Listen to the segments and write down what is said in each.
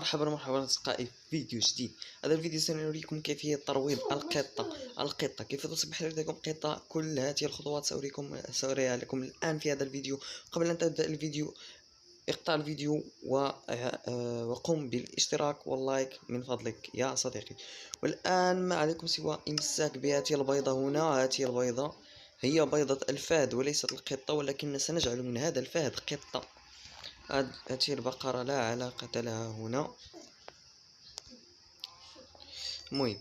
مرحبا أصدقائي في فيديو جديد. هذا الفيديو سنريكم كيفية ترويض القطة كيف تصبح لديكم قطة. كل هذه الخطوات سأريها لكم الآن في هذا الفيديو. قبل أن تبدأ الفيديو اقطع الفيديو وقم بالاشتراك واللايك من فضلك يا صديقي. والآن ما عليكم سوى إمساك بهذه البيضة هنا. هذه البيضة هي بيضة الفهد وليست القطة، ولكن سنجعل من هذا الفهد قطة. هذه البقرة لا علاقة لها هنا. المهم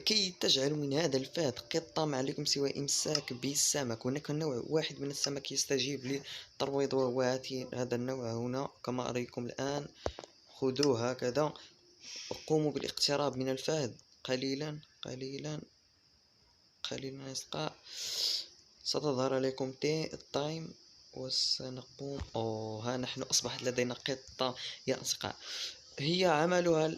كي تجعل من هذا الفهد قطة ما عليكم سوى إمساك بالسمك. هناك نوع واحد من السمك يستجيب للترويض وهو هذا النوع هنا كما أريكم الآن. خذوه هكذا وقوموا بالاقتراب من الفهد قليلا قليلا قليلا أصدقاء. ستظهر لكم التايم وسنقوم. ها نحن أصبحت لدينا قطة يا أصدقاء. هي عملها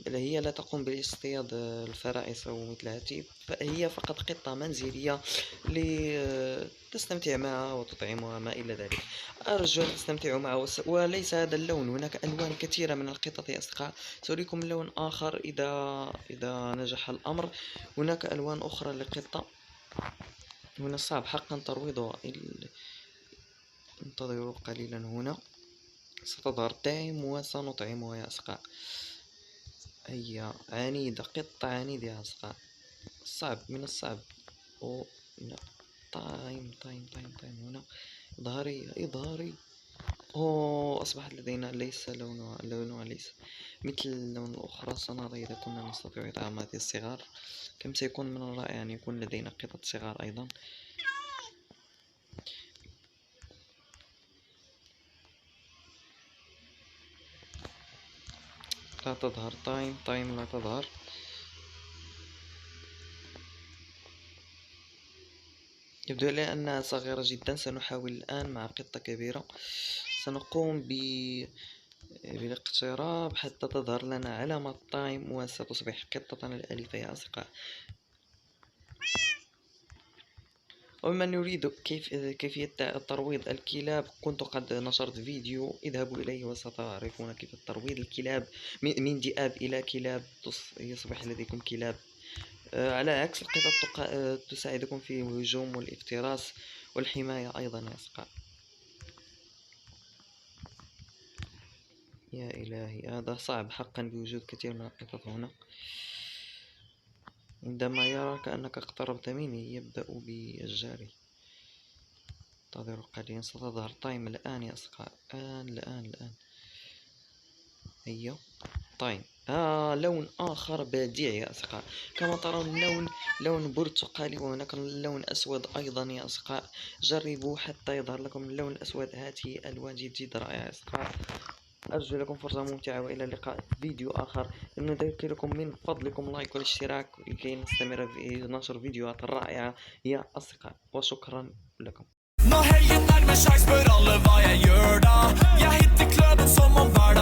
هي لا تقوم باصطياد الفرائس أو مثل هذه، فهي فقط قطة منزلية لتستمتع معها وتطعمها ما إلى ذلك. أرجو أن تستمتعوا معها. وليس هذا اللون، هناك ألوان كثيرة من القطط يا أصدقاء. سأريكم لون آخر إذا نجح الأمر. هناك ألوان أخرى للقطة. هنا صعب حقا ترويضها. انتظروا قليلا. هنا ستظهر تايم وسنطعمها يا أصدقاء. هي عنيدة، قطة عنيدة يا أصدقاء. صعب من الصعب. تايم هنا. اظهري. أصبحت لدينا ليس لونها ليس مثل اللون الأخرى. سنرى إذا كنا نستطيع إطعام هذه الصغار. كم سيكون من الرائع أن يكون لدينا قطط صغار أيضا. لا تظهر تايم لا تظهر. يبدو لي أنها صغيرة جدا. سنحاول الآن مع قطة كبيرة. سنقوم بالاقتراب حتى تظهر لنا علامة تايم وستصبح قطتنا الأليفة يا أصدقاء. ومن يريد كيفية ترويض الكلاب كنت قد نشرت فيديو، اذهبوا إليه وستعرفون كيف ترويض الكلاب من ذئاب إلى كلاب يصبح لديكم كلاب. على عكس القطط تساعدكم في الهجوم والافتراس والحماية أيضا يا أصدقاء. يا إلهي هذا صعب حقا بوجود كثير من القطط هنا. عندما يرى كأنك اقتربت منه يبدأ بالجري. انتظروا قليلا. ستظهر تايم الآن يا أصدقاء. الآن هي تايم. لون آخر بديع يا أصدقاء. كما ترون لون برتقالي، وهناك لون أسود أيضا يا أصدقاء. جربوا حتى يظهر لكم اللون الأسود. هذه ألوان جد رائعة يا أصدقاء. أرجو لكم فرصة ممتعة وإلى اللقاء في فيديو آخر. نذكركم من فضلكم لايك والاشتراك لكي نستمر في نشر فيديوهات رائعة يا أصدقاء. وشكرا لكم.